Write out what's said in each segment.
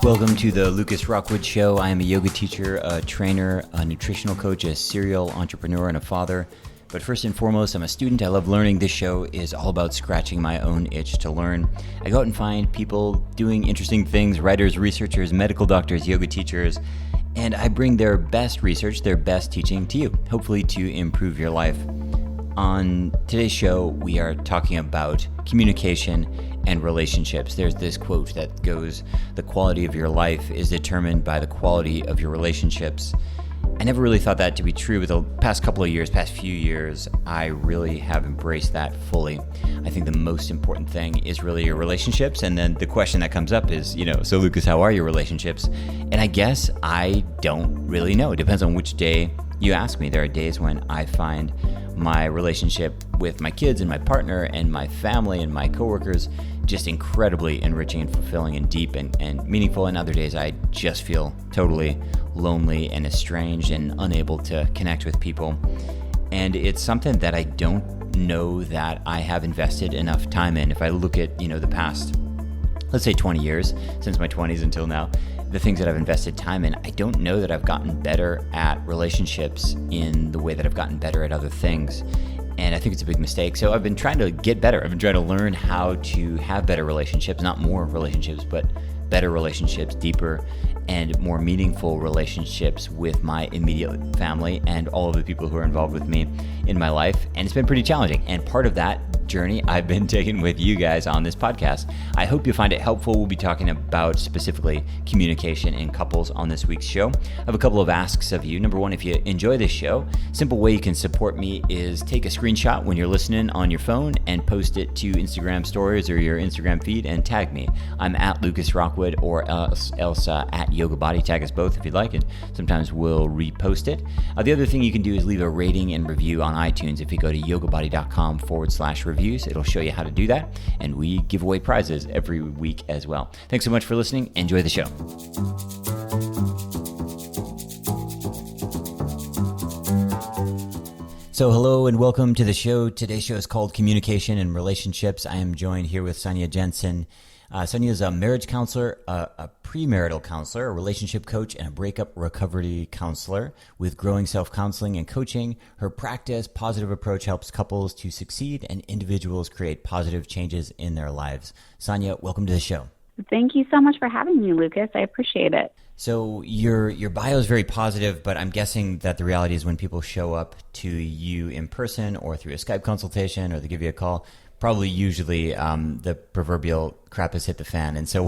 Welcome to the Lucas Rockwood Show. I am a yoga teacher, a trainer, a nutritional coach, a serial entrepreneur, and a father. But first and foremost, I'm a student. I love learning. This show is all about scratching my own itch to learn. I go out and find people doing interesting things, writers, researchers, medical doctors, yoga teachers, and I bring their best research, their best teaching to you, hopefully to improve your life. On today's show, we are talking about communication and relationships. There's this quote that goes, "The quality of your life is determined by the quality of your relationships." I never really thought that to be true, but the past few years, I really have embraced that fully. I think the most important thing is really your relationships, and then the question that comes up is, so Lucas, how are your relationships? And I guess I don't really know. It depends on which day you ask me. There are days when I find my relationship with my kids and my partner and my family and my coworkers just incredibly enriching and fulfilling and deep and meaningful. And other days I just feel totally lonely and estranged and unable to connect with people. And it's something that I don't know that I have invested enough time in. If I look at, the past, let's say 20 years, since my 20s until now, the things that I've invested time in, I don't know that I've gotten better at relationships in the way that I've gotten better at other things. And I think it's a big mistake. So I've been trying to get better. I've been trying to learn how to have better relationships, not more relationships, but better relationships, deeper and more meaningful relationships with my immediate family and all of the people who are involved with me in my life. And it's been pretty challenging. And part of that journey I've been taking with you guys on this podcast. I hope you find it helpful. We'll be talking about specifically communication in couples on this week's show. I have a couple of asks of you. Number one, if you enjoy this show, simple way you can support me is take a screenshot when you're listening on your phone and post it to Instagram stories or your Instagram feed and tag me. I'm at Lucas Rockwood or else at Yoga Body. Tag us both if you'd like it. Sometimes we'll repost it. The other thing you can do is leave a rating and review on iTunes. If you go to yogabody.com/reviews, it'll show you how to do that. And we give away prizes every week as well. Thanks so much for listening. Enjoy the show. So hello and welcome to the show. Today's show is called Communication and Relationships. I am joined here with Sonya Jensen. Sonya is a marriage counselor, a premarital counselor, a relationship coach, and a breakup recovery counselor. With growing self-counseling and coaching, her practice, positive approach helps couples to succeed and individuals create positive changes in their lives. Sonya, welcome to the show. Thank you so much for having me, Lucas. I appreciate it. So your bio is very positive, but I'm guessing that the reality is when people show up to you in person or through a Skype consultation or they give you a call, probably usually the proverbial crap has hit the fan. And so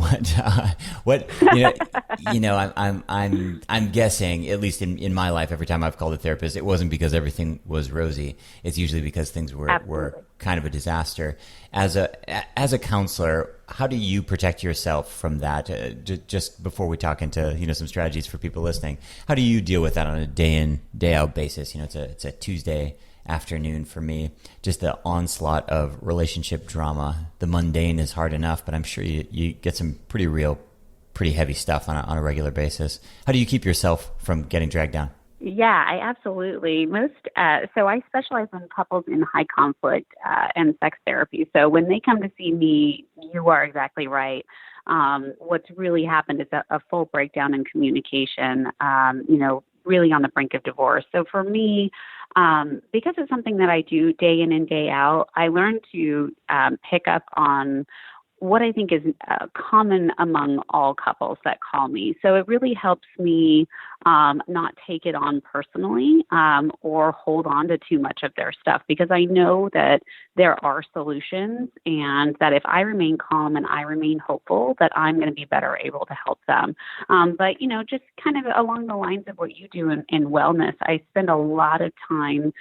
I'm guessing, at least in my life, every time I've called a therapist, it wasn't because everything was rosy. It's usually because things were kind of a disaster. As a counselor, how do you protect yourself from that? Just before we talk into some strategies for people listening, how do you deal with that on a day in, day out basis? It's a Tuesday afternoon for me, just the onslaught of relationship drama. The mundane is hard enough, but I'm sure you get some pretty heavy stuff on a regular basis. How do you keep yourself from getting dragged down? Yeah, I absolutely. So I specialize in couples in high conflict and sex therapy. So when they come to see me, you are exactly right. What's really happened is a full breakdown in communication, really on the brink of divorce. So for me, because it's something that I do day in and day out, I learned to pick up on what I think is common among all couples that call me. So it really helps me not take it on personally or hold on to too much of their stuff, because I know that there are solutions, and that if I remain calm and I remain hopeful, that I'm going to be better able to help them. But, just kind of along the lines of what you do in wellness, I spend a lot of time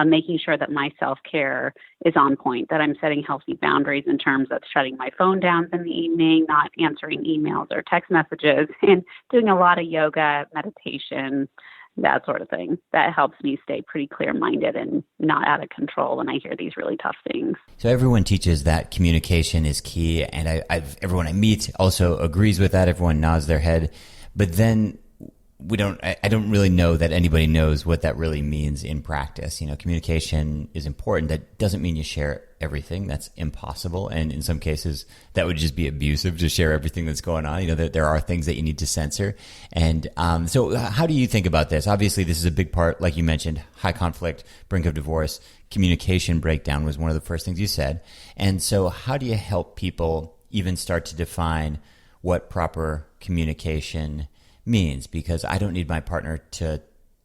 making sure that my self-care is on point, that I'm setting healthy boundaries in terms of shutting my phone down in the evening, not answering emails or text messages, and doing a lot of yoga, meditation, that sort of thing. That helps me stay pretty clear-minded and not out of control when I hear these really tough things. So everyone teaches that communication is key, and everyone I meet also agrees with that. Everyone nods their head. But then I don't really know that anybody knows what that really means in practice. Communication is important. That doesn't mean you share everything. That's impossible. And in some cases, that would just be abusive to share everything that's going on. That there are things that you need to censor. And so how do you think about this? Obviously, this is a big part, like you mentioned, high conflict, brink of divorce, communication breakdown was one of the first things you said. And so how do you help people even start to define what proper communication means? Because I don't need my partner to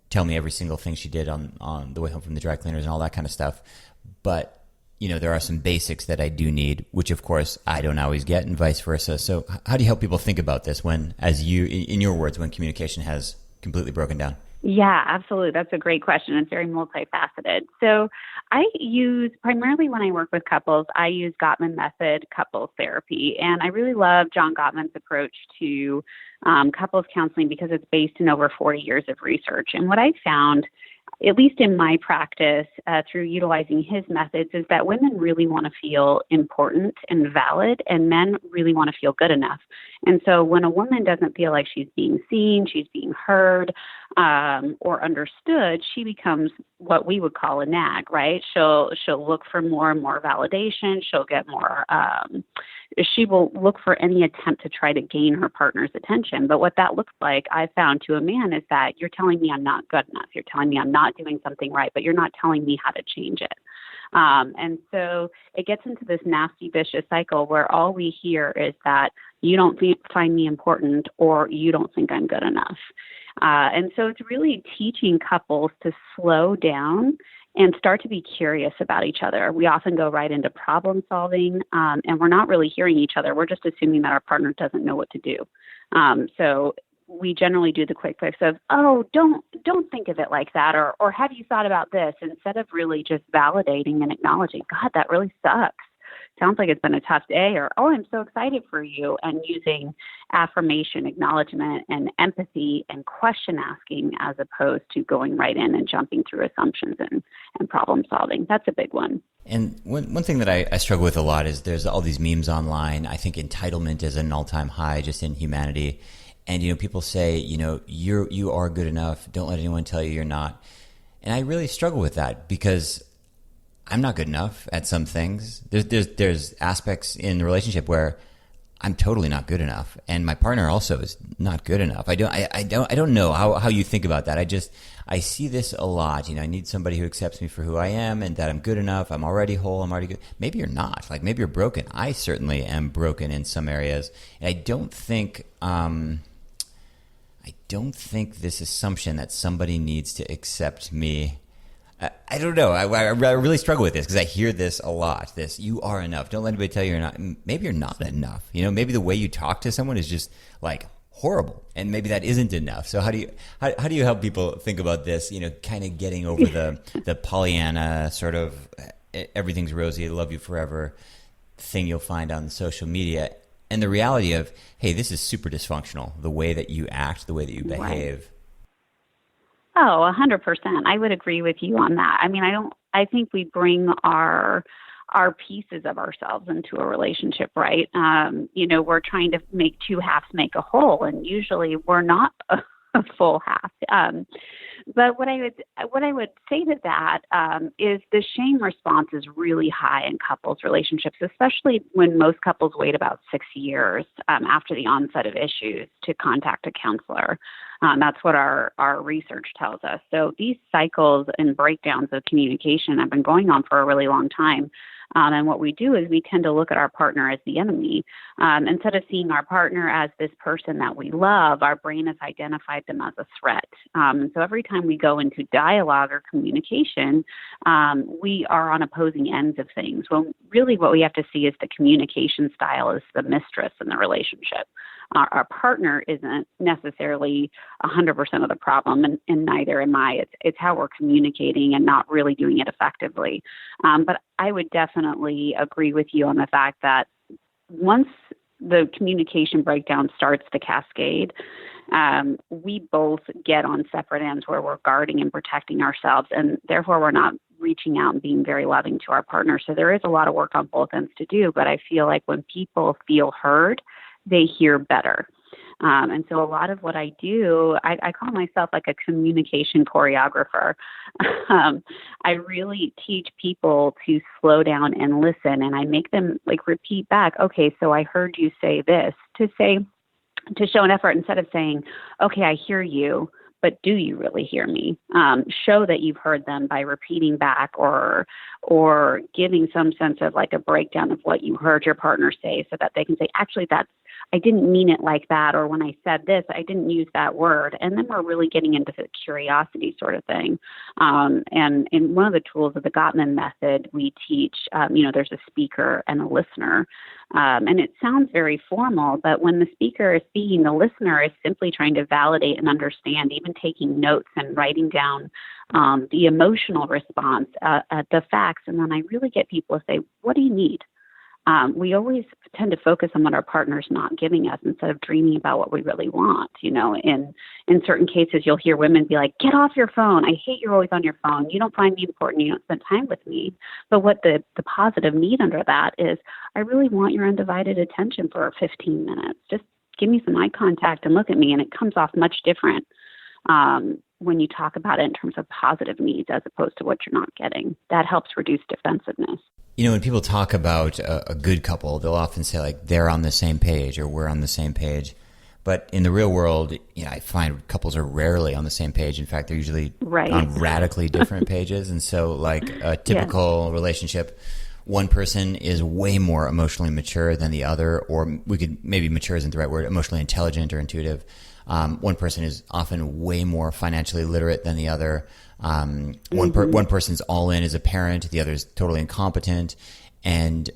tell me every single thing she did on the way home from the dry cleaners and all that kind of stuff. But, there are some basics that I do need, which of course I don't always get, and vice versa. So how do you help people think about this when, as you, in your words, when communication has completely broken down? Yeah, absolutely. That's a great question. It's very multifaceted. So I use, primarily when I work with couples, I use Gottman method couples therapy. And I really love John Gottman's approach to couples counseling because it's based in over 40 years of research. And what I found, at least in my practice, through utilizing his methods, is that women really want to feel important and valid, and men really want to feel good enough. And so when a woman doesn't feel like she's being seen, she's being heard, or understood, she becomes what we would call a nag, right? She'll look for more and more validation. She'll get more. She will look for any attempt to try to gain her partner's attention. But what that looks like, I found, to a man, is that you're telling me I'm not good enough. You're telling me I'm not doing something right, but you're not telling me how to change it. And so it gets into this nasty, vicious cycle where all we hear is that you don't find me important, or you don't think I'm good enough. And so it's really teaching couples to slow down and start to be curious about each other. We often go right into problem solving, and we're not really hearing each other. We're just assuming that our partner doesn't know what to do. So we generally do the quick fix of, oh, don't think of it like that, or have you thought about this, instead of really just validating and acknowledging, God, that really sucks. Sounds like it's been a tough day, or, oh, I'm so excited for you, and using affirmation, acknowledgement, and empathy and question asking, as opposed to going right in and jumping through assumptions and problem solving. That's a big one. And one thing that I struggle with a lot is there's all these memes online. I think entitlement is an all-time high just in humanity. And, people say, you are good enough. Don't let anyone tell you you're not. And I really struggle with that because I'm not good enough at some things. There's aspects in the relationship where I'm totally not good enough, and my partner also is not good enough. I don't know how you think about that. I see this a lot. I need somebody who accepts me for who I am, and that I'm good enough. I'm already whole. I'm already good. Maybe you're not. Like, maybe you're broken. I certainly am broken in some areas. And I don't think this assumption that somebody needs to accept me. I don't know. I really struggle with this because I hear this a lot. This, you are enough. Don't let anybody tell you you're not. Maybe you're not enough. Maybe the way you talk to someone is just like horrible, and maybe that isn't enough. So how do you help people think about this? Kind of getting over the Pollyanna sort of everything's rosy, I love you forever thing you'll find on social media, and the reality of, hey, this is super dysfunctional. The way that you act, the way that you behave. Right. Oh, 100%. I would agree with you on that. I mean, I think we bring our pieces of ourselves into a relationship, right? We're trying to make two halves make a whole, and usually we're not a full half. But what I would say to that is the shame response is really high in couples relationships, especially when most couples wait about 6 years after the onset of issues to contact a counselor. That's what our research tells us. So these cycles and breakdowns of communication have been going on for a really long time. And what we do is we tend to look at our partner as the enemy. Instead of seeing our partner as this person that we love, our brain has identified them as a threat. So every time we go into dialogue or communication, we are on opposing ends of things. Well, really what we have to see is the communication style is the mistress in the relationship. Our partner isn't necessarily 100% of the problem, and neither am I. It's how we're communicating and not really doing it effectively. But I would definitely agree with you on the fact that once the communication breakdown starts to cascade, we both get on separate ends where we're guarding and protecting ourselves, and therefore we're not reaching out and being very loving to our partner. So there is a lot of work on both ends to do, but I feel like when people feel heard, they hear better. And so a lot of what I do, I call myself like a communication choreographer. I really teach people to slow down and listen, and I make them like repeat back, okay, so I heard you say this, to show an effort instead of saying, okay, I hear you, but do you really hear me? Show that you've heard them by repeating back or giving some sense of like a breakdown of what you heard your partner say so that they can say, actually, I didn't mean it like that. Or when I said this, I didn't use that word. And then we're really getting into the curiosity sort of thing. And in one of the tools of the Gottman method, we teach, there's a speaker and a listener. And it sounds very formal, but when the speaker is speaking, the listener is simply trying to validate and understand, even taking notes and writing down the emotional response, the facts. And then I really get people to say, what do you need? We always tend to focus on what our partner's not giving us instead of dreaming about what we really want. In certain cases, you'll hear women be like, get off your phone. I hate you're always on your phone. You don't find me important. You don't spend time with me. But what the positive need under that is, I really want your undivided attention for 15 minutes. Just give me some eye contact and look at me. And it comes off much different when you talk about it in terms of positive needs as opposed to what you're not getting. That helps reduce defensiveness. When people talk about a good couple, they'll often say like they're on the same page or we're on the same page. But in the real world, I find couples are rarely on the same page. In fact, they're usually on radically different pages. And so like a typical relationship, one person is way more emotionally mature than the other, or maybe mature isn't the right word, emotionally intelligent or intuitive. One person is often way more financially literate than the other. One person's all in as a parent, the other's totally incompetent. And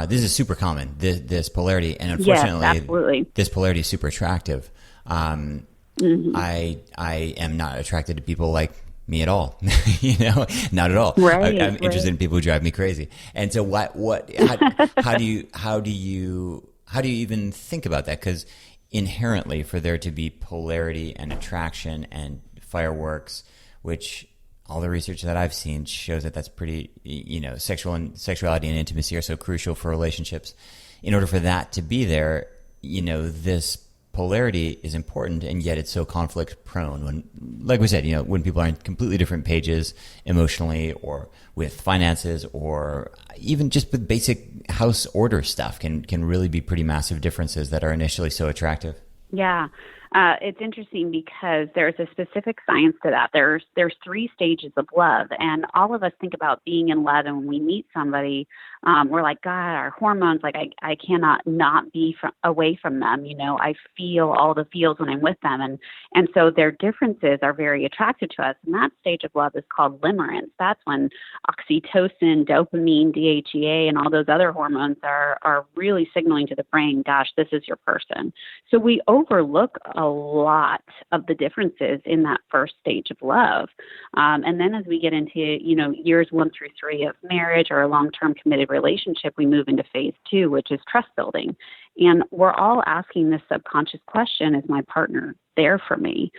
this is super common, this polarity. And unfortunately, this polarity is super attractive. I am not attracted to people like me at all, not at all. Right, I'm interested in people who drive me crazy. And so how do you even think about that? Because inherently, for there to be polarity and attraction and fireworks, which all the research that I've seen shows that that's pretty, sexuality and intimacy are so crucial for relationships. In order for that to be there, this polarity is important, and yet it's so conflict prone. When, like we said, when people are on completely different pages emotionally or with finances or even just with basic house order stuff can really be pretty massive differences that are initially so attractive. Yeah. It's interesting because there's a specific science to that. There's 3 stages of love, and all of us think about being in love. And when we meet somebody, we're like, God, our hormones, like I cannot not be away from them. I feel all the feels when I'm with them. And so their differences are very attractive to us. And that stage of love is called limerence. That's when oxytocin, dopamine, DHEA, and all those other hormones are really signaling to the brain, gosh, this is your person. So we overlook a lot of the differences in that first stage of love. And then as we get into, years 1 through 3 of marriage or a long-term committed relationship, we move into phase 2, which is trust building. And we're all asking this subconscious question, is my partner there for me?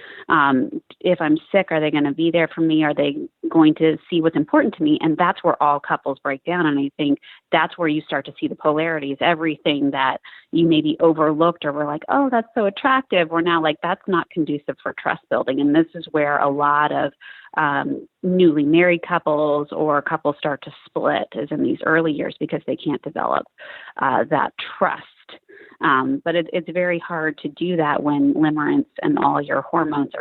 If I'm sick, are they going to be there for me? Are they going to see what's important to me? And that's where all couples break down. And I think that's where you start to see the polarities. Everything that you maybe overlooked or were like, oh, that's so attractive, we're now like, that's not conducive for trust building. And this is where a lot of newly married couples or couples start to split, is in these early years, because they can't develop that trust. But it's very hard to do that when limerence and all your hormones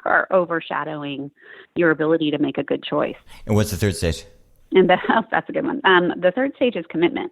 are overshadowing your ability to make a good choice. And what's the third stage? And that's a good one. The third stage is commitment.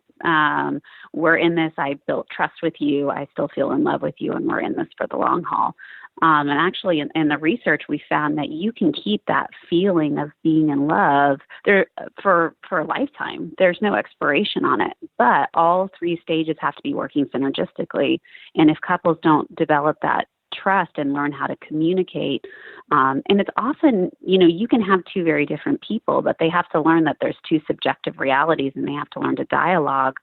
We're in this. I built trust with you. I still feel in love with you, and we're in this for the long haul. And actually, in the research, we found that you can keep that feeling of being in love there for a lifetime. There's no expiration on it, but all 3 stages have to be working synergistically. And if couples don't develop that trust and learn how to communicate, and it's often, you can have 2 very different people, but they have to learn that there's 2 subjective realities, and they have to learn to dialogue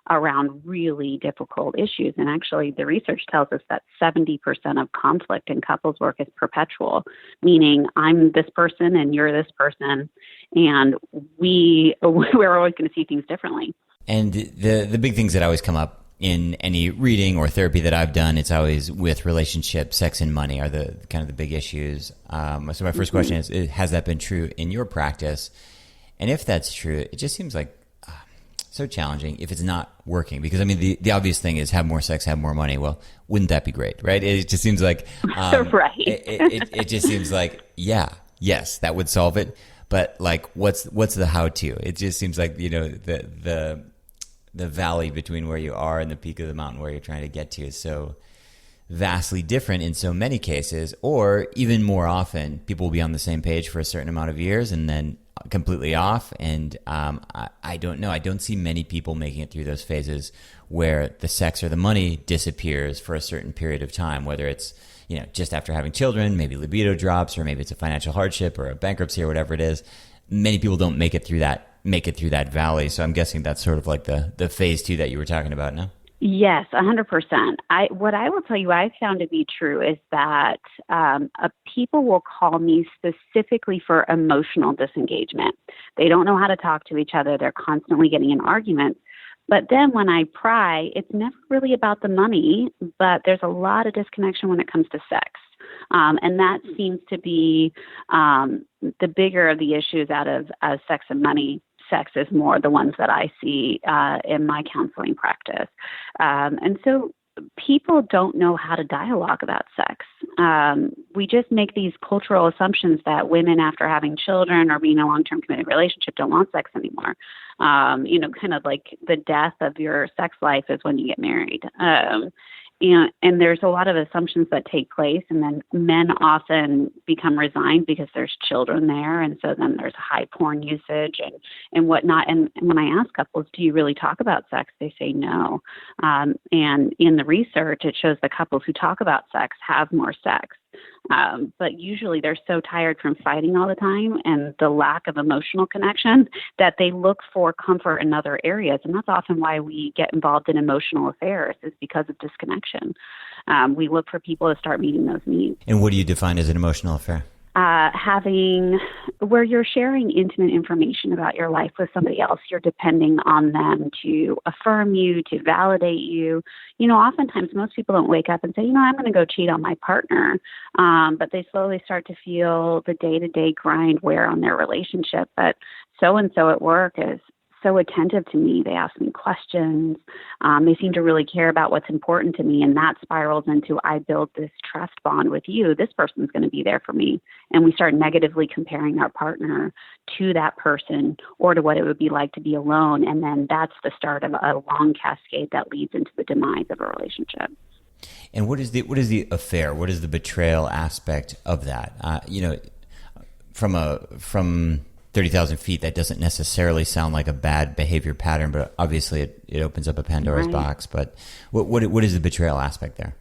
around really difficult issues. And actually, the research tells us that 70% of conflict in couples work is perpetual, meaning I'm this person and you're this person, and we're always going to see things differently. And the big things that always come up in any reading or therapy that I've done, it's always with relationship, sex, and money are the kind of the big issues. So my first question is, has that been true in your practice? And if that's true, it just seems like so challenging if it's not working. Because I mean, the obvious thing is have more sex, have more money. Well, wouldn't that be great, right? It just seems like right. it just seems like yes, that would solve it. But like, what's the how-to? It just seems like, you know, the valley between where you are and the peak of the mountain where you're trying to get to is so vastly different in so many cases. Or even more often, people will be on the same page for a certain amount of years and then completely off. And I don't know. I don't see many people making it through those phases where the sex or the money disappears for a certain period of time, whether it's, you know, just after having children, maybe libido drops, or maybe it's a financial hardship or a bankruptcy or whatever it is. Many people don't make it through that valley. So I'm guessing that's sort of like the phase 2 that you were talking about now. Yes, 100%. What I will tell you I found to be true is that people will call me specifically for emotional disengagement. They don't know how to talk to each other. They're constantly getting in arguments. But then when I pry, it's never really about the money, but there's a lot of disconnection when it comes to sex. And that seems to be the bigger of the issues out of sex and money. Sex is more the ones that I see in my counseling practice. And so people don't know how to dialogue about sex. We just make these cultural assumptions that women, after having children or being in a long-term committed relationship, don't want sex anymore. Kind of like the death of your sex life is when you get married. And there's a lot of assumptions that take place, and then men often become resigned because there's children there, and so then there's high porn usage and whatnot. And when I ask couples, do you really talk about sex? They say no. And in the research, it shows the couples who talk about sex have more sex. But usually they're so tired from fighting all the time and the lack of emotional connection that they look for comfort in other areas. And that's often why we get involved in emotional affairs, is because of disconnection. We look for people to start meeting those needs. And what do you define as an emotional affair? Having where you're sharing intimate information about your life with somebody else. You're depending on them to affirm you, to validate you. You know, oftentimes most people don't wake up and say, I'm going to go cheat on my partner. But they slowly start to feel the day-to-day grind wear on their relationship. But so-and-so at work is so attentive to me. They ask me questions. They seem to really care about what's important to me. And that spirals into, I build this trust bond with you. This person's going to be there for me. And we start negatively comparing our partner to that person or to what it would be like to be alone. And then that's the start of a long cascade that leads into the demise of a relationship. And what is the affair? What is the betrayal aspect of that? From 30,000 feet, that doesn't necessarily sound like a bad behavior pattern, but obviously it opens up a Pandora's box. But what is the betrayal aspect there?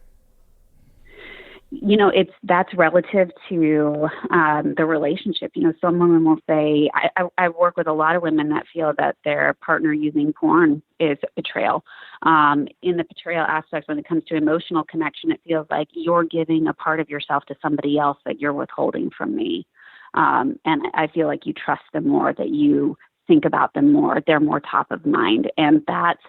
That's relative to the relationship. Some women will say, I work with a lot of women that feel that their partner using porn is betrayal. In the betrayal aspect, when it comes to emotional connection, it feels like you're giving a part of yourself to somebody else that you're withholding from me. And I feel like you trust them more, that you think about them more, they're more top of mind. And that's,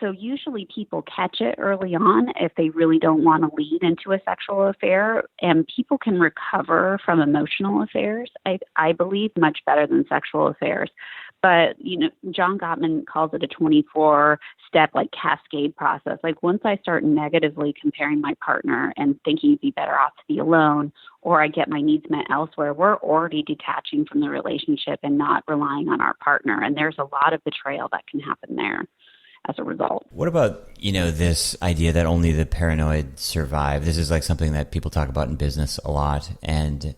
so usually people catch it early on if they really don't want to lead into a sexual affair, and people can recover from emotional affairs, I believe, much better than sexual affairs. But, John Gottman calls it a 24-step, cascade process. Once I start negatively comparing my partner and thinking he'd be better off to be alone, or I get my needs met elsewhere, we're already detaching from the relationship and not relying on our partner. And there's a lot of betrayal that can happen there as a result. What about, this idea that only the paranoid survive? This is something that people talk about in business a lot. And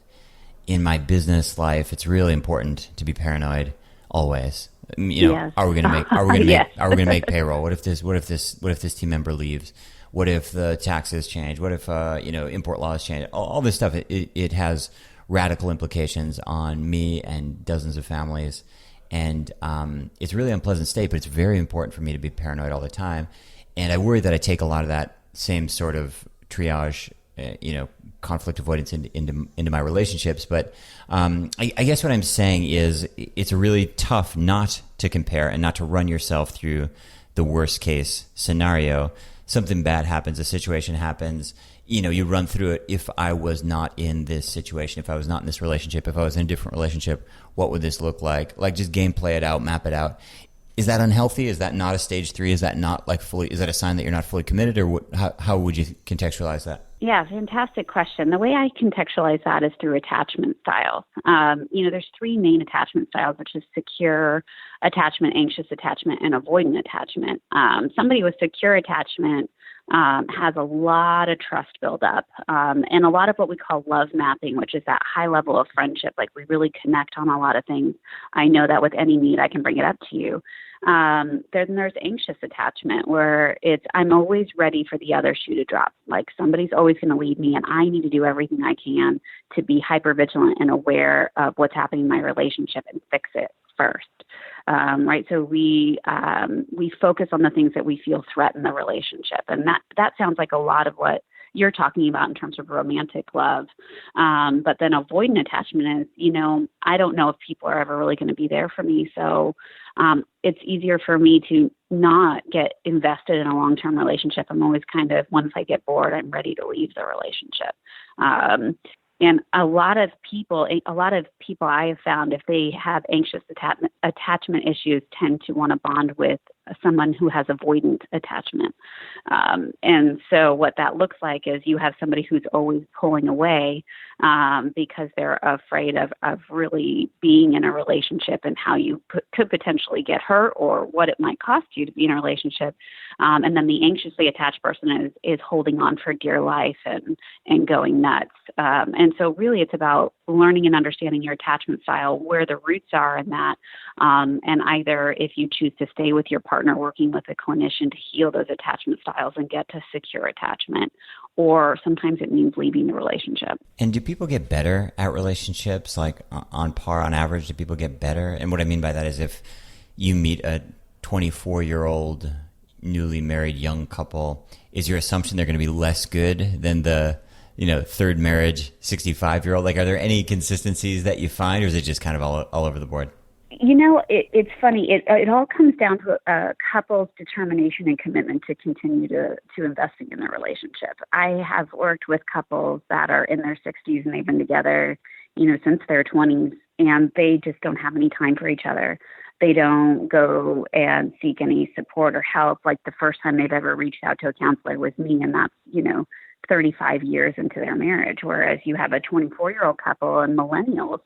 in my business life, it's really important to be paranoid. Always, yes. Are we going to Yes. make payroll? What if this team member leaves? What if the taxes change? What if import laws change? All this stuff, it has radical implications on me and dozens of families, and it's a really unpleasant state. But it's very important for me to be paranoid all the time, and I worry that I take a lot of that same sort of triage, conflict avoidance into my relationships. But I guess what I'm saying is it's really tough not to compare and not to run yourself through the worst case scenario. Something bad happens, a situation happens, you run through it. If I was not in this situation, if I was not in this relationship, if I was in a different relationship, what would this look like? Like just gameplay it out, map it out. Is that unhealthy? Is that not a stage 3? Is that not is that a sign that you're not fully committed, or how would you contextualize that? Yeah, fantastic question. The way I contextualize that is through attachment styles. There's 3 main attachment styles, which is secure attachment, anxious attachment, and avoidant attachment. Somebody with secure attachment has a lot of trust buildup and a lot of what we call love mapping, which is that high level of friendship. Like we really connect on a lot of things. I know that with any need, I can bring it up to you. Then there's anxious attachment, where I'm always ready for the other shoe to drop. Like somebody's always going to leave me, and I need to do everything I can to be hypervigilant and aware of what's happening in my relationship and fix it first. Right. So we focus on the things that we feel threaten the relationship. And that sounds like a lot of what you're talking about in terms of romantic love. But then avoidant attachment is, I don't know if people are ever really going to be there for me. So it's easier for me to not get invested in a long-term relationship. I'm always kind of, once I get bored, I'm ready to leave the relationship. And a lot of people I have found, if they have anxious attachment issues, tend to want to bond with someone who has avoidant attachment. And so what that looks like is you have somebody who's always pulling away because they're afraid of really being in a relationship and how you could potentially get hurt or what it might cost you to be in a relationship. And then the anxiously attached person is holding on for dear life and going nuts. And so really it's about learning and understanding your attachment style, where the roots are in that. And either if you choose to stay with your partner, working with a clinician to heal those attachment styles and get to secure attachment, or sometimes it means leaving the relationship. And do people get better at relationships? Like on par, on average, do people get better? And what I mean by that is if you meet a 24-year-old newly married young couple, is your assumption they're going to be less good than the third marriage 65-year-old? Like, are there any consistencies that you find, or is it just kind of all over the board? It's funny. It all comes down to a couple's determination and commitment to continue to investing in their relationship. I have worked with couples that are in their 60s and they've been together, since their 20s, and they just don't have any time for each other. They don't go and seek any support or help. Like the first time they've ever reached out to a counselor was me, and that's, 35 years into their marriage. Whereas you have a 24-year-old couple and millennials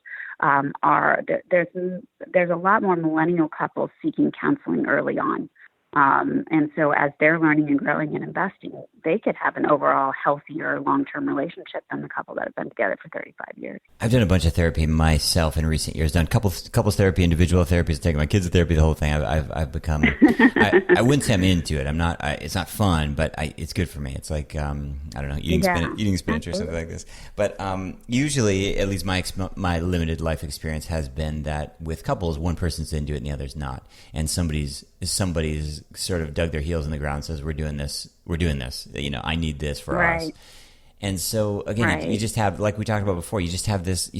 there's a lot more millennial couples seeking counseling early on. And so as they're learning and growing and investing, they could have an overall healthier long-term relationship than the couple that have been together for 35 years. I've done a bunch of therapy myself in recent years, done couples therapy, individual therapy, taking my kids to therapy, the whole thing. I've become, I wouldn't say I'm into it. I'm not, it's not fun, but it's good for me. It's like, I don't know, eating spinach or something like this. But usually, at least my limited life experience has been that with couples, one person's into it and the other's not. And somebody's sort of dug their heels in the ground and says, we're doing this. I need this for us. And so again, you just have, like we talked about before, there's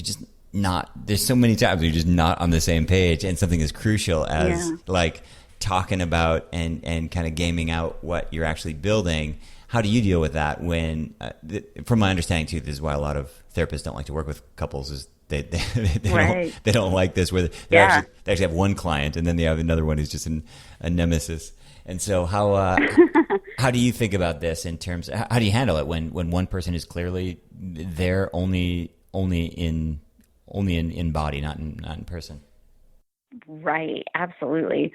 so many times you're just not on the same page, and something as crucial as like talking about and kind of gaming out what you're actually building. How do you deal with that when, from my understanding too, this is why a lot of therapists don't like to work with couples, is they don't like this, where they actually have one client and then they have another one who's just a nemesis. And so how do you think about this in terms, how do you handle it when one person is clearly there only in body, not in person? Right. Absolutely.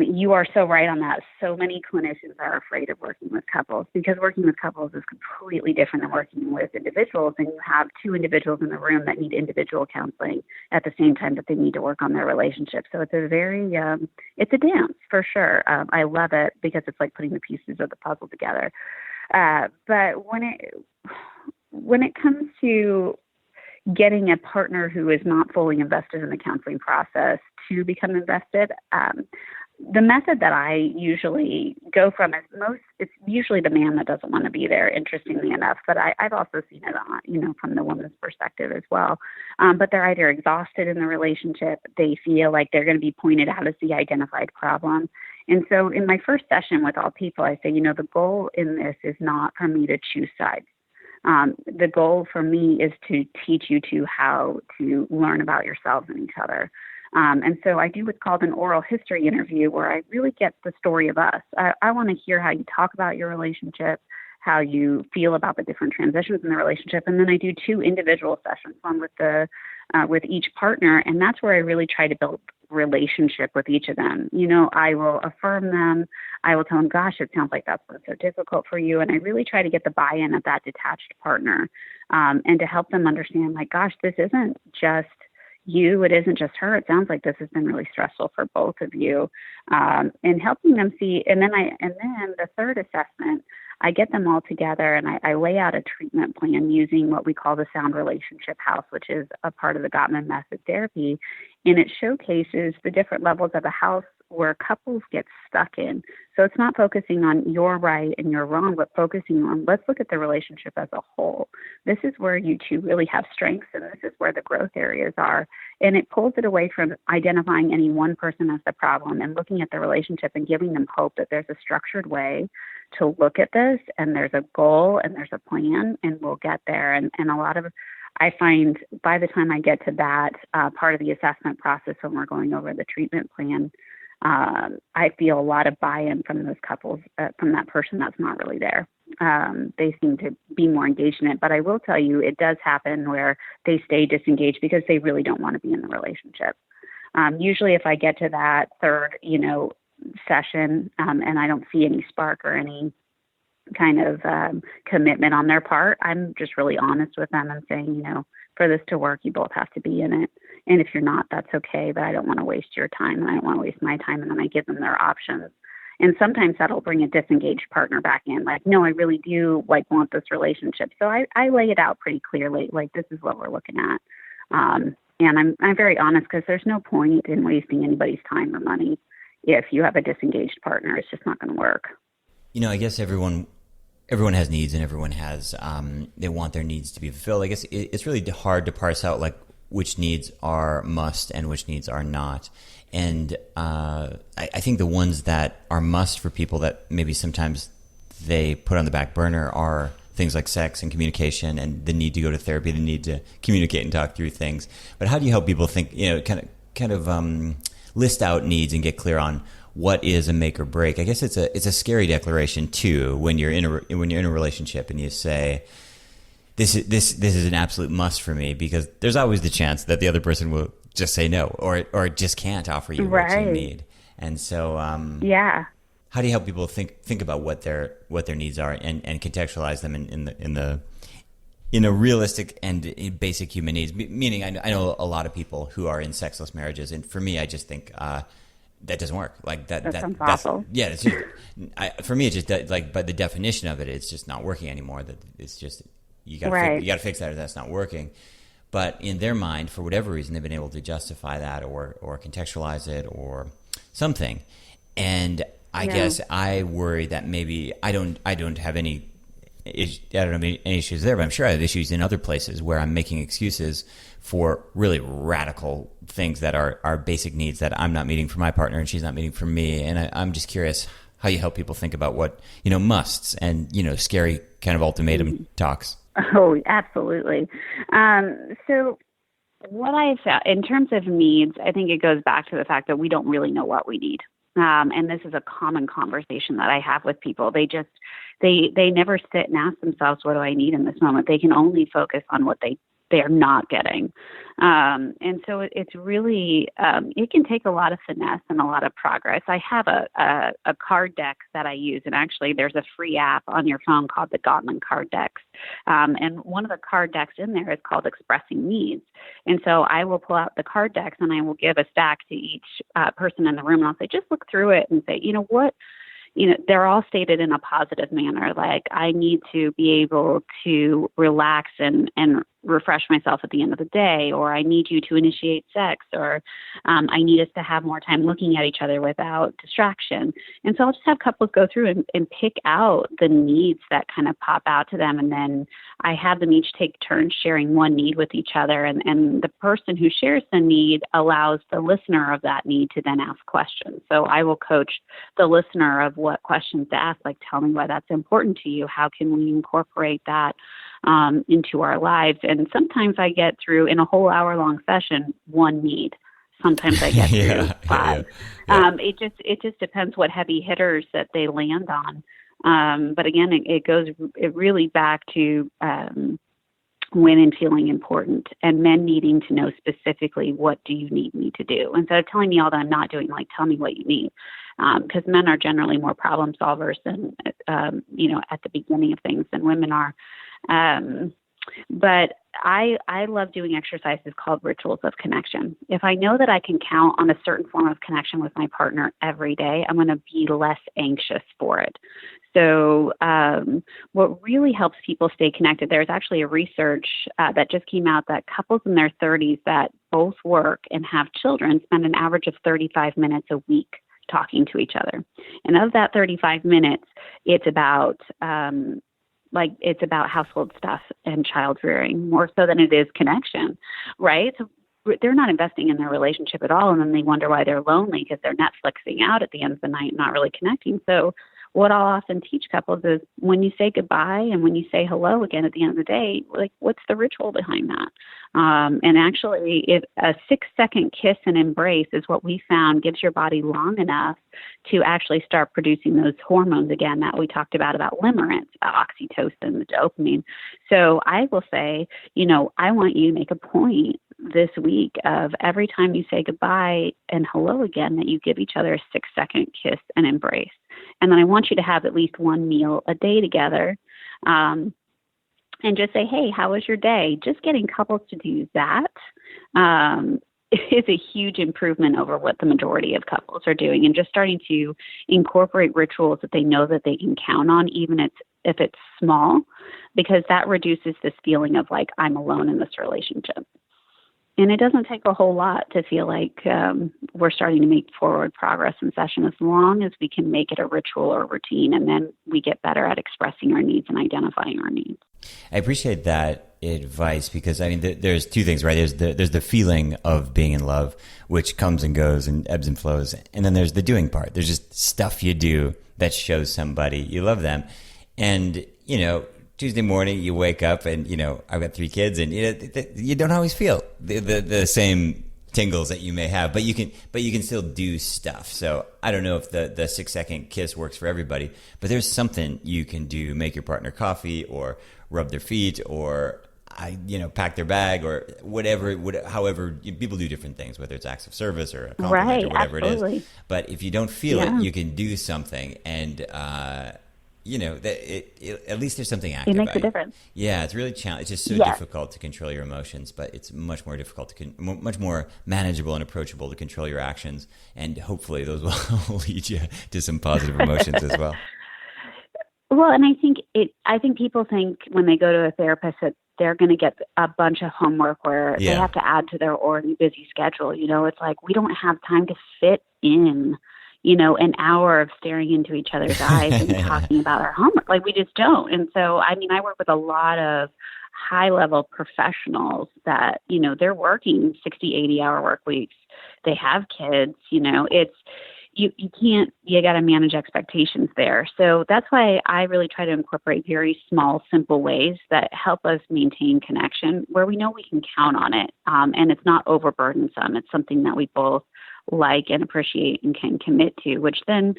You are so right on that. So many clinicians are afraid of working with couples because working with couples is completely different than working with individuals. And you have two individuals in the room that need individual counseling at the same time that they need to work on their relationship. So it's it's a dance for sure. I love it because it's like putting the pieces of the puzzle together. But when it comes to getting a partner who is not fully invested in the counseling process to become invested, the method that I usually go from is it's usually the man that doesn't want to be there, interestingly enough, but I've also seen it, from the woman's perspective as well. But they're either exhausted in the relationship, they feel like they're going to be pointed out as the identified problem, And so in my first session with all people, I say, the goal in this is not for me to choose sides. The goal for me is to teach you to how to learn about yourselves and each other. And so I do what's called an oral history interview, where I really get the story of us. I want to hear how you talk about your relationship, how you feel about the different transitions in the relationship. And then I do 2 individual sessions, one with each partner. And that's where I really try to build relationship with each of them. I will affirm them. I will tell them, gosh, it sounds like that's been so difficult for you. And I really try to get the buy-in of that detached partner, and to help them understand, like, gosh, this isn't just you. It isn't just her. It sounds like this has been really stressful for both of you. And helping them see. And then the third assessment, I get them all together and I lay out a treatment plan using what we call the Sound Relationship House, which is a part of the Gottman Method therapy. And it showcases the different levels of a house where couples get stuck in. So it's not focusing on you're right and you're wrong, but focusing on, let's look at the relationship as a whole. This is where you two really have strengths, and this is where the growth areas are. And it pulls it away from identifying any one person as the problem and looking at the relationship and giving them hope that there's a structured way to look at this, and there's a goal and there's a plan, and we'll get there. And a lot of, I find by the time I get to that part of the assessment process, when we're going over the treatment plan, I feel a lot of buy-in from those couples, from that person that's not really there. They seem to be more engaged in it. But I will tell you, it does happen where they stay disengaged because they really don't want to be in the relationship. Usually if I get to that third, session, and I don't see any spark or any kind of commitment on their part, I'm just really honest with them and saying, for this to work, you both have to be in it. And if you're not, that's okay, but I don't want to waste your time and I don't want to waste my time. And then I give them their options. And sometimes that'll bring a disengaged partner back in, like, no, I really do want this relationship. So I lay it out pretty clearly, like, this is what we're looking at. And I'm very honest, because there's no point in wasting anybody's time or money. If you have a disengaged partner, it's just not going to work. I guess everyone has needs, and everyone has, they want their needs to be fulfilled. I guess it's really hard to parse out, like, which needs are must and which needs are not. And I think the ones that are must for people that maybe sometimes they put on the back burner are things like sex and communication and the need to go to therapy, the need to communicate and talk through things. But how do you help people think, kind of list out needs and get clear on what is a make or break? I guess it's a scary declaration too when you're in a relationship and you say, this is an absolute must for me, because there's always the chance that the other person will just say no, or just can't offer you what you need. And so how do you help people think about what their needs are and contextualize them in a realistic and basic human needs? Meaning, I know a lot of people who are in sexless marriages, and for me, I just think that doesn't work. Like that sounds awful. Yeah, it's just, for me, it's just like, by the definition of it, it's just not working anymore. That it's just you got to fix that, or that's not working. But in their mind, for whatever reason, they've been able to justify that or contextualize it or something. And I guess I worry that maybe I don't have any issues there, but I'm sure I have issues in other places where I'm making excuses for really radical things that are basic needs that I'm not meeting for my partner and she's not meeting for me. And I'm just curious how you help people think about what, musts and, scary kind of ultimatum talks. Oh, absolutely. So what I found in terms of needs, I think it goes back to the fact that we don't really know what we need. And this is a common conversation that I have with people. They never sit and ask themselves, what do I need in this moment? They can only focus on what they are not getting. And so it's really, it can take a lot of finesse and a lot of progress. I have a card deck that I use, and actually there's a free app on your phone called the Gottman Card Decks. And one of the card decks in there is called Expressing Needs. And so I will pull out the card decks and I will give a stack to each person in the room. And I'll say, just look through it and say, what? They're all stated in a positive manner. Like, I need to be able to relax and refresh myself at the end of the day, or I need you to initiate sex, or I need us to have more time looking at each other without distraction. And so I'll just have couples go through and pick out the needs that kind of pop out to them. And then I have them each take turns sharing one need with each other. And the person who shares the need allows the listener of that need to then ask questions. So I will coach the listener of what questions to ask, like, tell me why that's important to you. How can we incorporate that into our lives? And sometimes I get through, in a whole hour-long session, one need. Sometimes I get through five. It just depends what heavy hitters that they land on. But again, it goes really back to women feeling important and men needing to know specifically, what do you need me to do? Instead of telling me all that I'm not doing, like, tell me what you need. Because men are generally more problem solvers than, at the beginning of things than women are. But I love doing exercises called rituals of connection. If I know that I can count on a certain form of connection with my partner every day, I'm going to be less anxious for it. So what really helps people stay connected, there's actually a research that just came out that couples in their 30s that both work and have children spend an average of 35 minutes a week talking to each other. And of that 35 minutes, it's about household stuff and child rearing more so than it is connection, right? So they're not investing in their relationship at all. And then they wonder why they're lonely, because they're Netflixing out at the end of the night, not really connecting. So what I'll often teach couples is, when you say goodbye and when you say hello again at the end of the day, like, what's the ritual behind that? And actually, if a 6-second kiss and embrace is what we found gives your body long enough to actually start producing those hormones again that we talked about limerence, about oxytocin, the dopamine. So I will say, I want you to make a point this week of every time you say goodbye and hello again, that you give each other a 6-second kiss and embrace. And then I want you to have at least one meal a day together. And just say, hey, how was your day? Just getting couples to do that is a huge improvement over what the majority of couples are doing, and just starting to incorporate rituals that they know that they can count on, even if it's small, because that reduces this feeling of like, I'm alone in this relationship. And it doesn't take a whole lot to feel like we're starting to make forward progress in session, as long as we can make it a ritual or routine, and then we get better at expressing our needs and identifying our needs. I appreciate that advice, because there's two things, right? There's the feeling of being in love, which comes and goes and ebbs and flows, and then there's the doing part. There's just stuff you do that shows somebody you love them, and Tuesday morning you wake up and I've got 3 kids, and you don't always feel the same tingles that you may have, but you can still do stuff. So I don't know if the 6-second kiss works for everybody, but there's something you can do: make your partner coffee, or rub their feet, or pack their bag, or whatever. However, people do different things, whether it's acts of service or a compliment, or whatever absolutely. It is. But if you don't feel it, you can do something, and at least there's something active. It makes a difference. Yeah, it's really challenging. It's just so difficult to control your emotions, but it's much more difficult much more manageable and approachable to control your actions, and hopefully those will lead you to some positive emotions as well. Well, and I think people think when they go to a therapist that they're going to get a bunch of homework where they have to add to their already busy schedule. It's like, we don't have time to fit in an hour of staring into each other's eyes and talking about our homework. Like, we just don't. And so, I work with a lot of high-level professionals that, they're working 60, 80-hour work weeks. They have kids, you got to manage expectations there. So that's why I really try to incorporate very small, simple ways that help us maintain connection, where we know we can count on it. And it's not overburdensome. It's something that we both like and appreciate and can commit to, which then,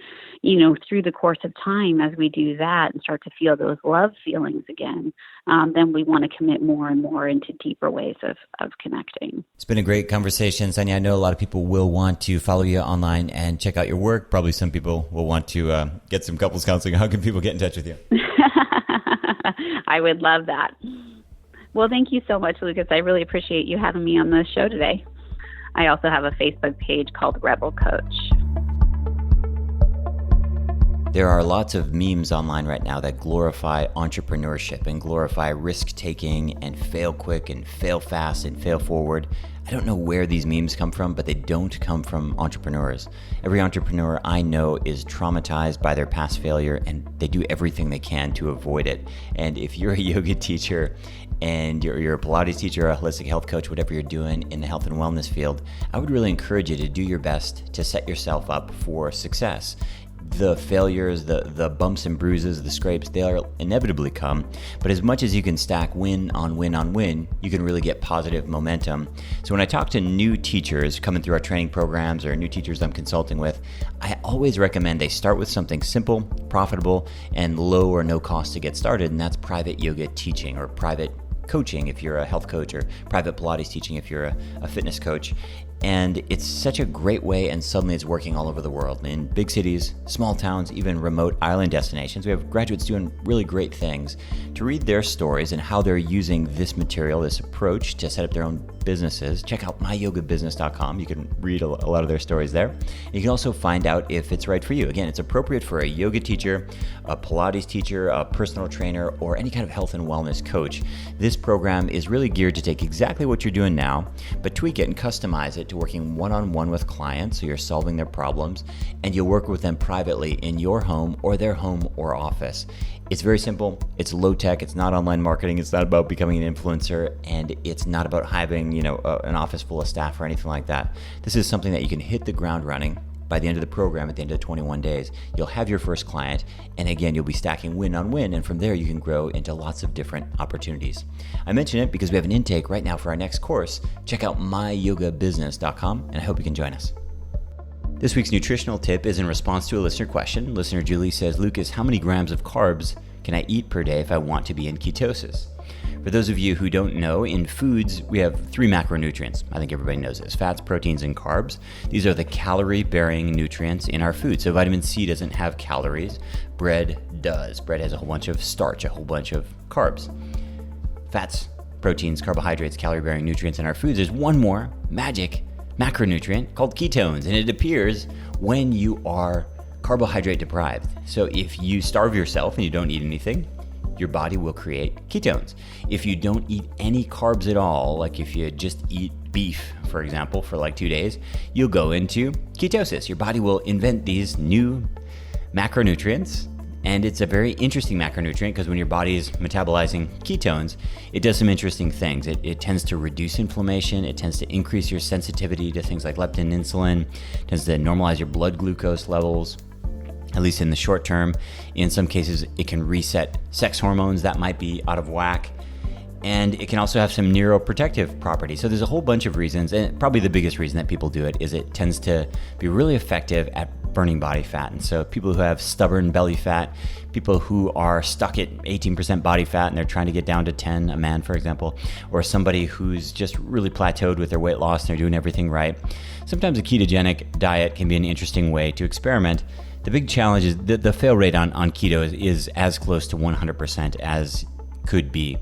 through the course of time, as we do that and start to feel those love feelings again, then we want to commit more and more into deeper ways of connecting. It's been a great conversation, Sonya. I know a lot of people will want to follow you online and check out your work. Probably some people will want to get some couples counseling. How can people get in touch with you? I would love that. Well, thank you so much, Lucas. I really appreciate you having me on the show today. I also have a Facebook page called Rebel Coach. There are lots of memes online right now that glorify entrepreneurship and glorify risk-taking and fail quick and fail fast and fail forward. I don't know where these memes come from, but they don't come from entrepreneurs. Every entrepreneur I know is traumatized by their past failure, and they do everything they can to avoid it. And if you're a yoga teacher and you're a Pilates teacher, a holistic health coach, whatever you're doing in the health and wellness field, I would really encourage you to do your best to set yourself up for success. The failures, the bumps and bruises, the scrapes, they'll inevitably come. But as much as you can stack win on win on win, you can really get positive momentum. So when I talk to new teachers coming through our training programs or new teachers I'm consulting with, I always recommend they start with something simple, profitable, and low or no cost to get started. And that's private yoga teaching or private coaching if you're a health coach, or private Pilates teaching if you're a fitness coach. And it's such a great way, and suddenly it's working all over the world. In big cities, small towns, even remote island destinations, we have graduates doing really great things. To read their stories and how they're using this material, this approach to set up their own businesses, check out myyogabusiness.com. You can read a lot of their stories there. And you can also find out if it's right for you. Again, it's appropriate for a yoga teacher, a Pilates teacher, a personal trainer, or any kind of health and wellness coach. This program is really geared to take exactly what you're doing now, but tweak it and customize it to working one-on-one with clients, so you're solving their problems, and you'll work with them privately in your home or their home or office. It's very simple, it's low tech, it's not online marketing, it's not about becoming an influencer, and it's not about having an office full of staff or anything like that. This is something that you can hit the ground running. By the end of the program, at the end of the 21 days, you'll have your first client, and again, you'll be stacking win on win, and from there you can grow into lots of different opportunities. I mention it because we have an intake right now for our next course. Check out myyogabusiness.com, and I hope you can join us. This week's nutritional tip is in response to a listener question. Listener Julie says, Lucas, how many grams of carbs can I eat per day if I want to be in ketosis? For those of you who don't know, in foods, we have 3 macronutrients. I think everybody knows this: fats, proteins, and carbs. These are the calorie-bearing nutrients in our food. So vitamin C doesn't have calories. Bread does. Bread has a whole bunch of starch, a whole bunch of carbs. Fats, proteins, carbohydrates, calorie-bearing nutrients in our foods. There's one more magic macronutrient called ketones, and it appears when you are carbohydrate deprived. So if you starve yourself and you don't eat anything, your body will create ketones. If you don't eat any carbs at all, like if you just eat beef, for example, for like 2 days, you'll go into ketosis. Your body will invent these new macronutrients, and it's a very interesting macronutrient because when your body is metabolizing ketones, it does some interesting things. It tends to reduce inflammation, it tends to increase your sensitivity to things like leptin, insulin, it tends to normalize your blood glucose levels, at least in the short term. In some cases, it can reset sex hormones that might be out of whack. And it can also have some neuroprotective properties. So there's a whole bunch of reasons, and probably the biggest reason that people do it is it tends to be really effective at burning body fat. And so people who have stubborn belly fat, people who are stuck at 18% body fat and they're trying to get down to 10, a man, for example, or somebody who's just really plateaued with their weight loss and they're doing everything right. Sometimes a ketogenic diet can be an interesting way to experiment. The big challenge is the fail rate on keto is as close to 100% as could be.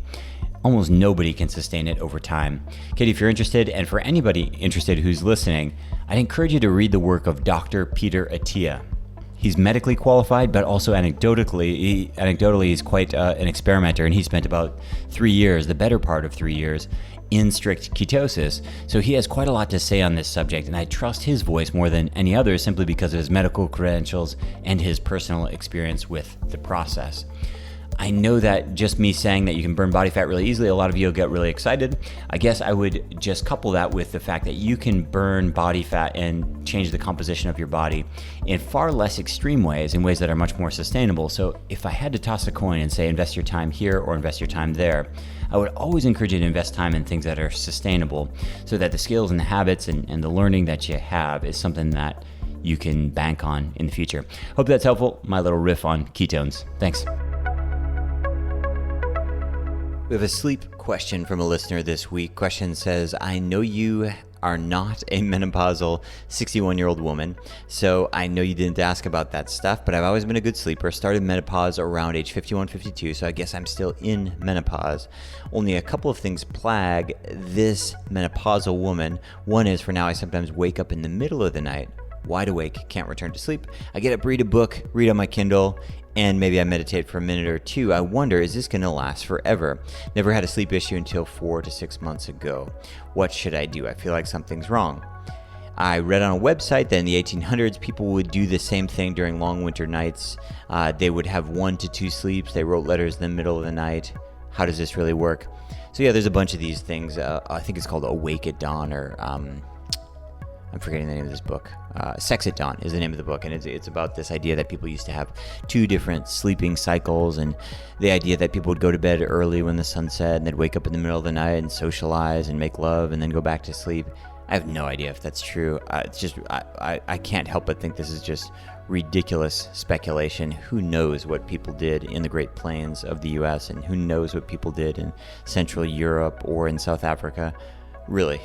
Almost nobody can sustain it over time. Katie, if you're interested, and for anybody interested who's listening, I'd encourage you to read the work of Dr. Peter Attia. He's medically qualified, but also anecdotally he's quite an experimenter, and he spent about 3 years, the better part of 3 years, in strict ketosis. So he has quite a lot to say on this subject, and I trust his voice more than any other simply because of his medical credentials and his personal experience with the process. I know that just me saying that you can burn body fat really easily, a lot of you will get really excited. I guess I would just couple that with the fact that you can burn body fat and change the composition of your body in far less extreme ways, in ways that are much more sustainable. So if I had to toss a coin and say invest your time here or invest your time there, I would always encourage you to invest time in things that are sustainable so that the skills and the habits and the learning that you have is something that you can bank on in the future. Hope that's helpful. My little riff on ketones. Thanks. We have a sleep question from a listener this week. Question says, I know you are not a menopausal 61-year-old woman, so I know you didn't ask about that stuff, but I've always been a good sleeper. Started menopause around age 51, 52, so I guess I'm still in menopause. Only a couple of things plague this menopausal woman. One is, for now, I sometimes wake up in the middle of the night wide awake, can't return to sleep. I get up, read a book, read on my Kindle, and maybe I meditate for a minute or two. I wonder, is this going to last forever? Never had a sleep issue until 4 to 6 months ago. What should I do? I feel like something's wrong. I read on a website that in the 1800s, people would do the same thing during long winter nights. They would have 1 to 2 sleeps. They wrote letters in the middle of the night. How does this really work? So yeah, there's a bunch of these things. I think it's called Awake at Dawn, or I'm forgetting the name of this book. Sex at Dawn is the name of the book, and it's about this idea that people used to have 2 different sleeping cycles, and the idea that people would go to bed early when the sun set, and they'd wake up in the middle of the night and socialize and make love, and then go back to sleep. I have no idea if that's true. It's just I can't help but think this is just ridiculous speculation. Who knows what people did in the Great Plains of the U.S., and who knows what people did in Central Europe or in South Africa? Really,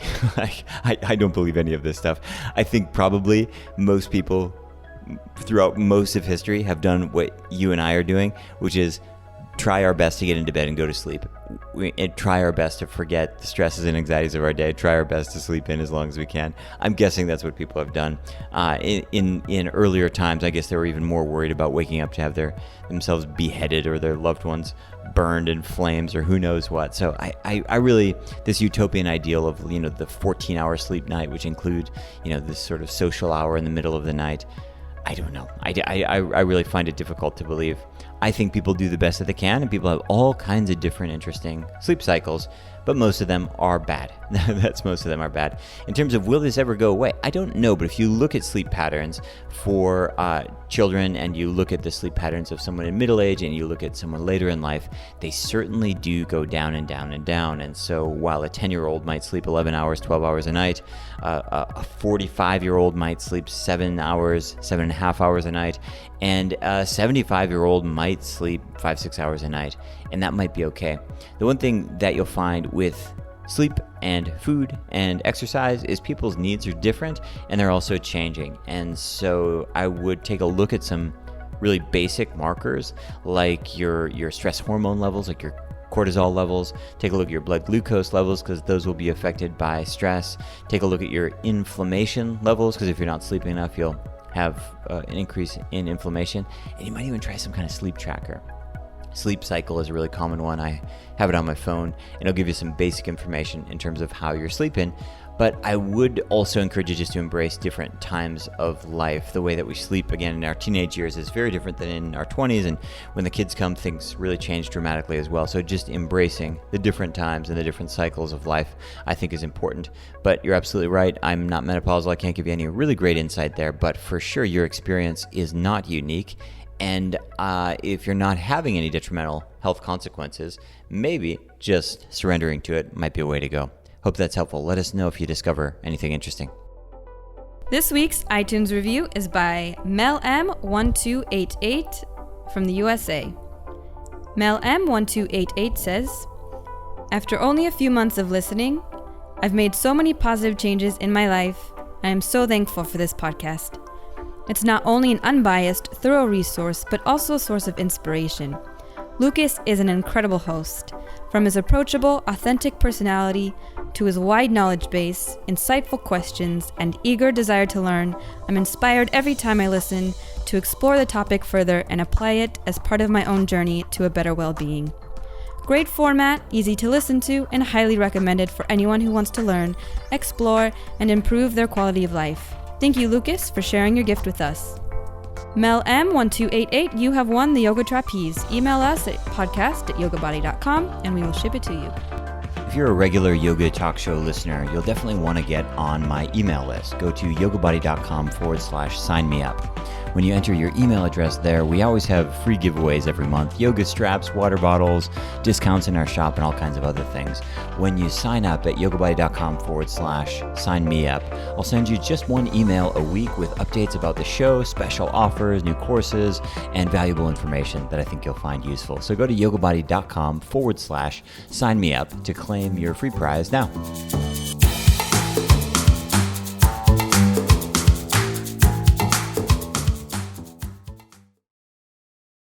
I don't believe any of this stuff. I think probably most people throughout most of history have done what you and I are doing, which is try our best to get into bed and go to sleep. Try our best to forget the stresses and anxieties of our day. Try our best to sleep in as long as we can. I'm guessing that's what people have done. In earlier times, I guess they were even more worried about waking up to have themselves beheaded or their loved ones burned in flames or who knows what. So I really, this utopian ideal of, the 14-hour sleep night, which include, this sort of social hour in the middle of the night, I don't know. I really find it difficult to believe. I think people do the best that they can, and people have all kinds of different interesting sleep cycles, but most of them are bad. Most of them are bad. In terms of will this ever go away? I don't know, but if you look at sleep patterns for children, and you look at the sleep patterns of someone in middle age, and you look at someone later in life, they certainly do go down and down and down. And so while a 10-year-old might sleep 11 hours, 12 hours a night, a 45-year-old might sleep 7.5 hours a night, and a 75-year-old might sleep 5-6 hours a night, and that might be okay. The one thing that you'll find with sleep and food and exercise is people's needs are different, and they're also changing. And so I would take a look at some really basic markers like your stress hormone levels, like your cortisol levels. Take a look at your blood glucose levels, because those will be affected by stress. Take a look at your inflammation levels, because if you're not sleeping enough, you'll have an increase in inflammation. And you might even try some kind of sleep tracker. Sleep cycle is a really common one. I have it on my phone, and it'll give you some basic information in terms of how you're sleeping. But I would also encourage you just to embrace different times of life. The way that we sleep, again, in our teenage years is very different than in our 20s. And when the kids come, things really change dramatically as well. So just embracing the different times and the different cycles of life, I think, is important. But you're absolutely right. I'm not menopausal. I can't give you any really great insight there. But for sure, your experience is not unique. And if you're not having any detrimental health consequences, maybe just surrendering to it might be a way to go. Hope that's helpful. Let us know if you discover anything interesting. This week's iTunes review is by Mel M1288 from the USA. Mel M1288 says, "After only a few months of listening, I've made so many positive changes in my life. I am so thankful for this podcast. It's not only an unbiased, thorough resource, but also a source of inspiration. Lucas is an incredible host. From his approachable, authentic personality to his wide knowledge base, insightful questions, and eager desire to learn, I'm inspired every time I listen to explore the topic further and apply it as part of my own journey to a better well-being. Great format, easy to listen to, and highly recommended for anyone who wants to learn, explore, and improve their quality of life. Thank you, Lucas, for sharing your gift with us." Mel M1288, you have won the Yoga Trapeze. Email us at podcast@yogabody.com and we will ship it to you. If you're a regular Yoga Talk Show listener, you'll definitely want to get on my email list. Go to yogabody.com/sign me up. When you enter your email address there, we always have free giveaways every month. Yoga straps, water bottles, discounts in our shop, and all kinds of other things. When you sign up at yogabody.com/sign me up, I'll send you just one email a week with updates about the show, special offers, new courses, and valuable information that I think you'll find useful. So go to yogabody.com/sign me up to claim your free prize now.